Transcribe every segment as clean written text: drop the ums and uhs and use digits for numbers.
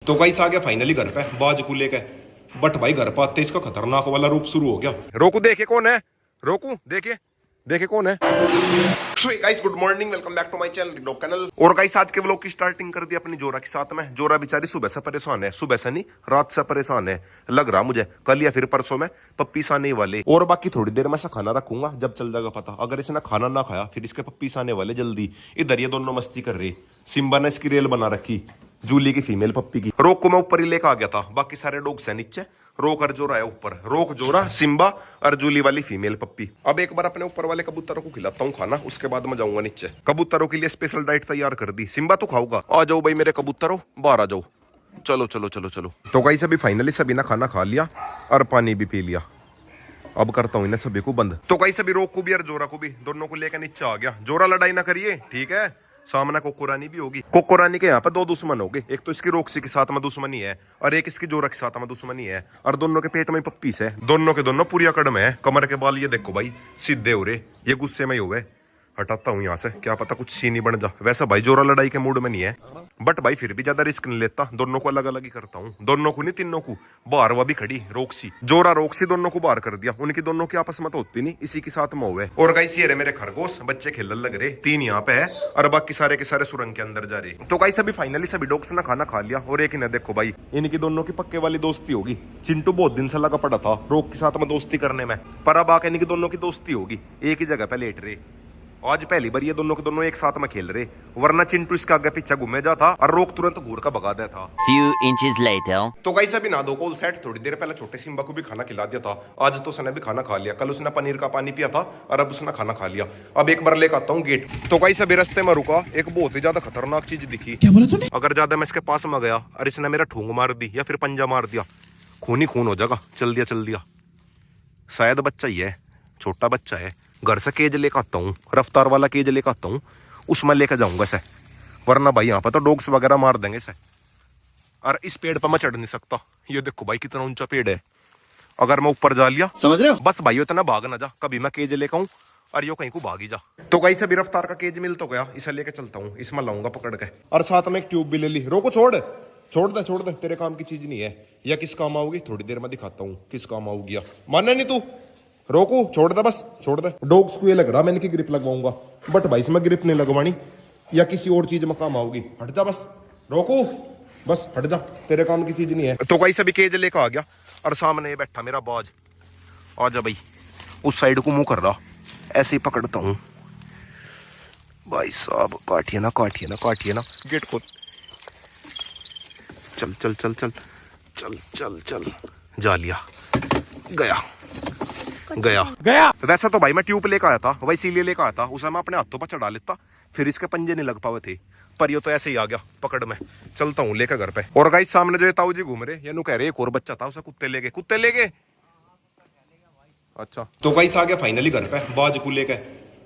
तो गाइस आ गया फाइनली घर पे बाज को लेके। बट भाई घर पे आते इसका खतरनाक वाला रूप शुरू हो गया। रोकू देखे कौन है, रोकू देखे देखे कौन है। So guys good morning, welcome back to my channel. और गाइस आज के व्लॉग की स्टार्टिंग कर दी अपनी जोरा के साथ में। जोरा बेचारी सुबह से परेशान है, सुबह से नहीं रात से परेशान है लग रहा मुझे। कल या फिर परसों में पप्पीस आने वाले, और बाकी थोड़ी देर में ऐसा खाना रखूंगा जब चल जाएगा पता। अगर इसने खाना ना खाया फिर इसके पप्पीस आने वाले जल्दी। इधर ये दोनों मस्ती कर रही। सिम्बा ने इसकी रेल बना रखी, जूली की फीमेल पप्पी की। रोक को मैं ऊपर ही लेकर आ गया था, बाकी सारे डॉग्स है नीचे। रोक और जोरा है ऊपर, रोक जोरा सिम्बा और जूली वाली फीमेल पप्पी। अब एक बार अपने ऊपर वाले कबूतरों को खिलाता हूँ खाना, उसके बाद मैं जाऊंगा नीचे। कबूतरों के लिए स्पेशल डाइट तैयार कर दी। सिम्बा तो खाऊंगा, आ जाओ भाई मेरे कबूतरों, बाहर आ जाओ। चलो चलो चलो चलो। तो गाइस अभी फाइनली सभी ने खाना खा लिया और पानी भी पी लिया। अब करता हूँ इन्हें सभी को बंद। तो गाइस अभी रोक को भी और जोरा को भी दोनों को लेकर नीचे आ गया। जोरा लड़ाई ना करिए ठीक है, सामने कोको रानी भी होगी। कोको रानी के यहाँ पे दो दुश्मन होंगे, एक तो इसकी रोक्सी के साथ में दुश्मनी है और एक इसकी जोरा के साथ में दुश्मनी है। और दोनों के पेट में पप्पीस है, दोनों के दोनों पूरी अकड़ में है। कमर के बाल ये देखो भाई सीधे हो रहे, ये गुस्से में ही हुए। हटाता हूँ यहाँ से, क्या पता कुछ सीन ही बन जा। वैसा भाई जोरा लड़ाई के मूड में नहीं है, बट भाई फिर भी ज्यादा रिस्क नहीं लेता। दोनों को अलग अलग ही करता हूँ, दोनों को नहीं तीनों को। बाहर वह भी खड़ी रोक्सी जोरा रोक्सी दोनों को बाहर कर दिया। उनकी दोनों की आपस में तो होती नहीं, इसी के साथ में हुए। और गाइस ये रहे मेरे खरगोश, बच्चे खेलने लग रहे। 3 यहाँ पे है और बाकी सारे के सारे सुरंग के अंदर जा रहे। तो गाइस अभी फाइनली सभी डॉग्स ने खाना खा लिया। और एक ही ना देखो भाई, इनकी दोनों की पक्के वाली दोस्ती होगी। चिंटू बहुत दिन से लगा पड़ा था रोक के साथ में दोस्ती करने में, पर अब आके इनकी दोनों की दोस्ती होगी। एक ही जगह पे लेट रहे। आज पहली बार ये दोनों के दोनों एक साथ में खेल रहे, वरना चिंटू इसके आगे पीछे घूमे जाता और रोक तुरंत घूर का भगा देता था। Few inches later. तो गाइस अभी ना दो कोल सेट, थोड़ी देर पहले छोटे सिम्बा को भी खाना खिला दिया था। आज तो उसने भी खाना खा लिया। कल उसने पनीर का पानी पिया था और अब उसने खाना खा लिया। अब एक बार लेकर आता हूँ गेट। तो गाइस अभी रास्ते में रुका, एक बहुत ही ज्यादा खतरनाक चीज दिखी। क्या बोला तूने? अगर ज्यादा मैं इसके पास में गया और इसने मेरा ठूंग मार दी या फिर पंजा मार दिया, खून ही खून हो जाएगा। चल दिया चल दिया, शायद बच्चा ही है, छोटा बच्चा है। घर से केज लेकर आता हूँ, रफ्तार वाला केज लेकर आता हूँ, उसमें लेकर जाऊंगा इसे, वरना भाई यहाँ पर तो डॉग्स वगैरह मार देंगे इसे। और इस पेड़ पर मैं चढ़ नहीं सकता। ये देखो भाई कितना ऊंचा पेड़ है, अगर मैं ऊपर जा लिया समझ रहे हो? बस भाई इतना भाग ना जा, कभी मैं केज लेकर आऊँ और यो कहीं को भागी जा। तो कहीं से भी रफ्तार का केज मिल तो गया, इसे लेके चलता हूँ, इसमें लाऊंगा पकड़ के। और साथ में एक ट्यूब भी ले ली। रोको छोड़ छोड़ दे, तेरे काम की चीज नहीं है। या किस काम आओगी थोड़ी देर में दिखाता हूँ किस काम आओगी। मानना नहीं तू, रोको छोड़ दे, बस छोड़ दे। डॉग्स को ये लग रहा मैं इनकी ग्रिप लगवाऊंगा, बट भाई इसमें ग्रिप नहीं लगवानी, या किसी और चीज में काम आओगी। हट जा बस, रोको बस हट जा, तेरे काम की चीज नहीं है। तो कहीं से भी केज लेकर आ गया और सामने बैठा मेरा बाज। आ जा भाई, उस साइड को मुंह कर रहा, ऐसे ही पकड़ता हूँ भाई साहब। काटिए ना काटिए ना काटिए ना, गेट खोल। चल चल चल चल चल चल चल, जा लिया, गया। वैसा तो भाई मैं ट्यूब लेकर आया था, वही इसीलिए लेकर आया था, उसे मैं अपने हाथों पर चढ़ा लेता, फिर इसके पंजे नहीं लग पाए थे। पर ये तो ऐसे ही आ गया पकड़ में। चलता हूँ लेकर घर पे। और गाइस सामने जो ताऊ जी घूम रहे, ये नु कह रहे एक और बच्चा था, उसे कुत्ते ले गए। अच्छा तो गाइस आ गया फाइनली घर पे बाज को लेके।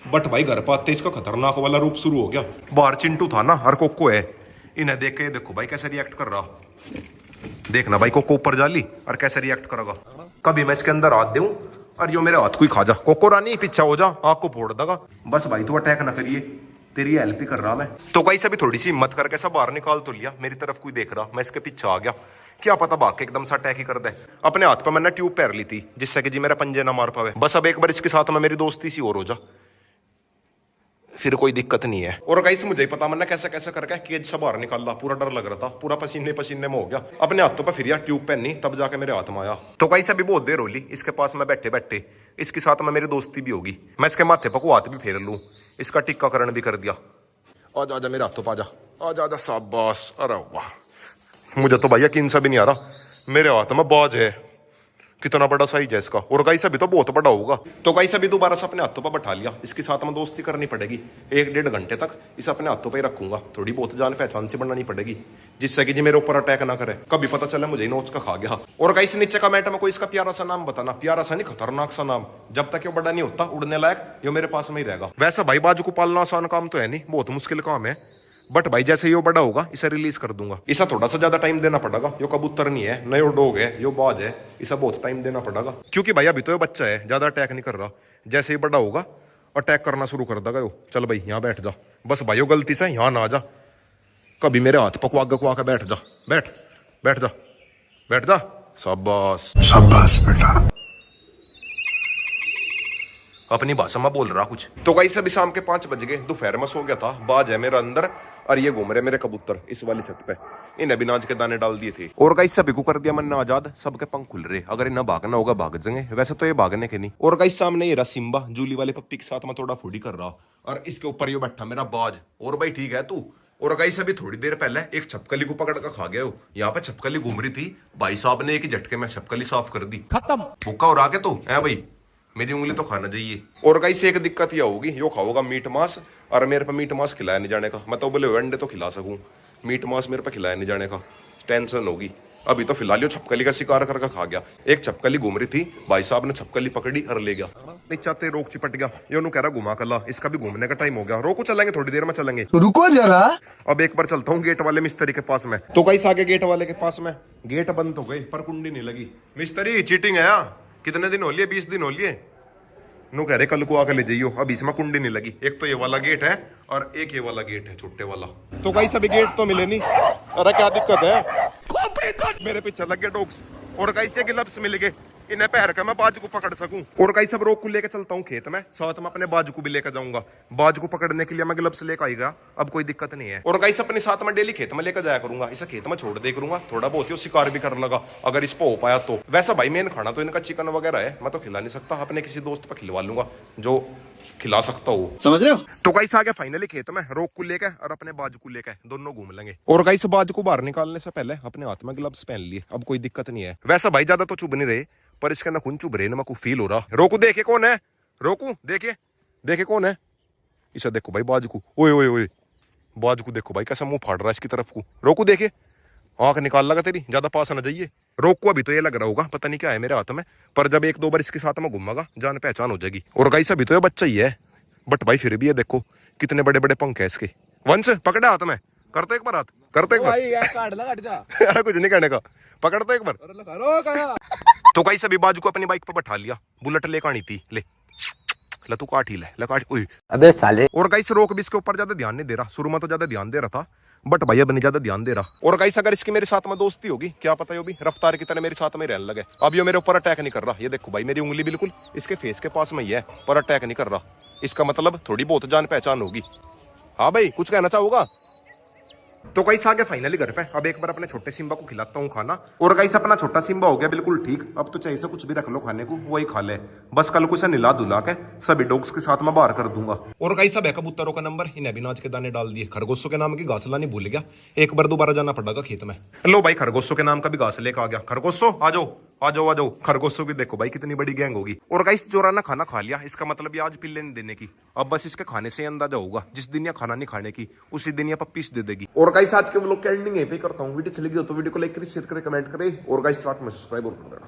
बट भाई घर पे आते इसका खतरनाक वाला रूप शुरू हो गया। बाहर चिंटू था ना और कोको है, इन्हें देख के देखो भाई कैसे रिएक्ट कर रहा। देखना भाई कोको ऊपर जा ली और कैसे रिएक्ट करेगा। कभी मैं इसके अंदर हाथ दूं और यो मेरे हाथ को ही खा जा। कोको रानी पीछा हो जा, आंख को फोड़ देगा। बस भाई तू अटैक ना करिए, तेरी हेल्प ही कर रहा मैं। तो गाइस अभी थोड़ी सी हिम्मत करके सब बाहर निकाल तो लिया। मेरी तरफ कोई देख रहा, मैं इसके पीछे आ गया। क्या पता भाग के एकदम सा अटैक ही कर दे। अपने हाथ पर मैंने ट्यूब पैर ली थी जिससे कि जी मेरा पंजे ना मार पावे। बस अब एक बार इसके साथ में मेरी दोस्ती सी और हो जा, फिर कोई दिक्कत नहीं है। और गाइस मुझे ही पता मैंने कैसे कैसे करके केज से बाहर निकाला, पूरा डर लग रहा था, पूरा पसीने पसीने में हो गया। अपने हाथों पर फिर यार ट्यूब पहनी, तब जाके मेरे हाथ में आया। तो गाइस अभी बहुत देर हो ली इसके पास में बैठे बैठे, इसके साथ में मेरी दोस्ती भी होगी। मैं इसके माथे पर को हाथ भी फेर लूं, इसका टीकाकरण भी कर दिया। आजा आजा मेरे हाथों पर आजा, आजा आजा शाबाश। अरे वाह, मुझे तो भाई यकीन सा भी नहीं आ रहा मेरे हाथ में बाज है, कितना बड़ा साइज है इसका। और गाइस अभी तो बहुत बड़ा होगा। तो गाइस अभी दोबारा से अपने हाथों पर बैठा लिया, इसके साथ में दोस्ती करनी पड़ेगी। 1-1.5 घंटे तक इसे अपने हाथों पर ही रखूंगा, थोड़ी बहुत जान पहचान से बनानी पड़ेगी, जिससे कि जी मेरे ऊपर अटैक ना करे, कभी पता चले मुझे नोच का खा गया। और गाइस नीचे कमेंट में कोई इसका प्यारा सा नाम बताना, प्यारा सा नहीं खतरनाक सा नाम। जब तक ये बड़ा नहीं होता उड़ने लायक, ये मेरे पास में ही रहेगा। वैसे भाई बाजू को पालना आसान काम तो है नहीं, बहुत मुश्किल काम है। बट भाई जैसे यो बड़ा होगा इसे रिलीज कर दूंगा। इसे थोड़ा सा ज्यादा टाइम देना पड़ेगा, यो कबूतर नहीं है, न यो डॉग है, यो बाज है, इसे बहुत टाइम देना पड़ेगा। क्योंकि भाई अभी तो ये बच्चा है, ज्यादा अटैक नहीं कर रहा। जैसे ही बड़ा होगा अटैक करना शुरू कर देगा यो। चल भाई यहाँ बैठ जा, बस भाई यो गलती से यहाँ ना आ जा, कभी मेरे हाथ पकवा के बैठ जा, बैठ बैठ जा, बैठ जा। शाबाश शाबाश बेटा। अपनी भाषा में बोल रहा कुछ। तो गाइस अभी शाम के 5 बज गए, दोपहर में सो गया था। बाज है मेरा अंदर और ये घूम रहे मेरे कबूतर इस वाली छत पे। इन्हें भी नाज के दाने डाल दिए थे और गाइस सभी को कर दिया मैंने आजाद। सबके पंख खुल रहे, अगर इन्हें भागना होगा भाग जाएंगे, वैसे तो ये भागने के नहीं। और गाइस सामने ये रहा सिम्बा, जूली वाले पप्पी के साथ में थोड़ा फूडी कर रहा, और इसके ऊपर ये बैठा मेरा बाज। और भाई ठीक है तू। और गाइस अभी थोड़ी देर पहले एक छपकली को पकड़ कर खा गया हो। यहाँ पे छपकली घूम रही थी, भाई साहब ने एक ही झटके में छपकली साफ कर दी, खत्म। भूखा हो रहा के तू है भाई, मेरी उंगली तो खाना चाहिए। और गाइस एक दिक्कत यह होगी, यो खाओगा मीट मांस, और मेरे पे मीट मांस खिलाया नहीं जाने का। मैं तो बोले अंडे तो खिला सकूं, मीट मांस मेरे पे खिलाया नहीं जाने का टेंशन होगी। अभी तो फिलहाल यो छपकली का शिकार करके खा गया। एक छपकली घूम रही थी, भाई साहब ने छपकली पकड़ी और ले गया। नीचे रोक चिपट गया, यो नु कह रहा घुमा कला, इसका भी घूमने का टाइम हो गया। रोको चलेंगे, थोड़ी देर में चलेंगे। रुको जरा। अब एक बार चलता हूँ गेट वाले मिस्त्री के पास में। तो गाइस आगे गेट वाले के पास में, गेट बंद हो गई पर कुंडी नहीं लगी। मिस्त्री चीटिंग है यार, कितने दिन हो लिए? 20 दिन हो लिए। नो कह रहे कल को आकर ले जाइयो, अब इसमें कुंडी नहीं लगी। एक तो ये वाला गेट है और एक ये वाला गेट है छोटे वाला। तो गाइस अभी गेट तो मिले नहीं। अरे क्या दिक्कत है? मेरे पीछे लग गए डॉग्स। और गाइस ये ग्लव्स मिल गए, इन्हें पहन कर मैं बाजू को पकड़ सकूं। और गाइस अब रोक को लेकर चलता हूँ खेत में, साथ में अपने बाजू को भी लेकर जाऊंगा। बाजू को पकड़ने के लिए मैं ग्लव्स लेकर आएगा, अब कोई दिक्कत नहीं है। और गाइस अपने साथ में डेली खेत में लेकर जाया करूंगा, इसे खेत में छोड़ दे करूंगा, थोड़ा बहुत ही शिकार भी करने लगा अगर इस पर हो पाया तो। वैसा भाई मेन खाना तो इनका चिकन वगैरह है, मैं तो खिला नहीं सकता, अपने किसी दोस्त पर खिलवा लूंगा जो खिला सकता हो, समझ रहे हो? तो गाइस आ गया फाइनली खेत में, रोक को लेकर और अपने बाजू को लेकर दोनों घूम लेंगे। और गाइस बाजू को बाहर निकालने से पहले अपने हाथ में ग्लव्स पहन लिए, अब कोई दिक्कत नहीं है। वैसा भाई ज्यादा तो चुभ नहीं रहे, पर इसके नाखून चुभ रहे, को फील हो रहा। रोकू देखे कौन है, रोकू देखे, देखे कौन है? इसे देखो भाई बाजू को, ओए ओए ओए, बाजू को देखो भाई कैसा मुंह फाड़ रहा है इसकी तरफ को। रोकू देखे, आंख निकाल लगा तेरी, ज्यादा पास आना चाहिए। रोक को अभी तो ये लग रहा होगा पता नहीं क्या है मेरे हाथ में, पर जब 1-2 बार इसके साथ में घूमागा जान पहचान हो जाएगी। और गाइस अभी तो ये बच्चा ही है, बट भाई फिर भी ये देखो कितने बड़े बड़े पंख है इसके। वंश पकड़े हाथ में, करते एक बार हाथ, करते एक बार। अरे कुछ नहीं करने का, पकड़ते एक बार। तो गाइस अभी बाजू को अपनी बाइक पर बैठा लिया, बुलेट लेकर आनी थी, ले तू काट ही ले काट। अबे साले। और गाइस रोक भी इसके ऊपर ज्यादा ध्यान नहीं दे रहा, शुरू में तो ज्यादा ध्यान दे रहा था, बट भाई अब नहीं ज्यादा ध्यान दे रहा। और गाइस अगर इसकी मेरे साथ में दोस्ती होगी, क्या पता यो भी रफ्तार की तरह मेरे साथ में रहने लगे। अब यो मेरे ऊपर अटैक नहीं कर रहा, ये देखो भाई मेरी उंगली बिल्कुल इसके फेस के पास में ही है, पर अटैक नहीं कर रहा। इसका मतलब थोड़ी बहुत जान पहचान होगी। हाँ भाई कुछ कहना चाहोगा? तो गाइस आ गया फाइनली घर पे, अब एक बार अपने छोटे सिम्बा को खिलाता हूँ खाना। और गाइस अपना छोटा सिम्बा हो गया बिल्कुल ठीक, अब तो चाहे से कुछ भी रख लो खाने को वही खा ले, बस कल को इसे निला धुला के सभी डॉग्स के साथ मैं बाहर कर दूंगा। और गाइस अब है कबूतरों का नंबर, इन्हें भी नाच के दाने डाल दिए। खरगोशों के नाम की घास लानी भूल गया, एक बार दोबारा जाना पड़ेगा खेत में। लो भाई खरगोशों के नाम का भी घास लेकर आ गया। खरगोशों आ जाओ आ जाओ आ जाओ। खरगोशों की देखो भाई कितनी बड़ी गैंग होगी। और गाइस जोराना खाना खा लिया, इसका मतलब ये आज पिल्ले नहीं देने की, अब बस इसके खाने से अंदाजा होगा, जिस दिन ये खाना नहीं खाने की उसी दिन ये पप्पीस दे देगी। और गाइस आज के व्लॉग की एंडिंग यहीं पे करता हूँ। वीडियो चली गई तो वीडियो को लाइक करें, शेयर करें, कमेंट करें, और गाइस साथ में सब्सक्राइब कर देना।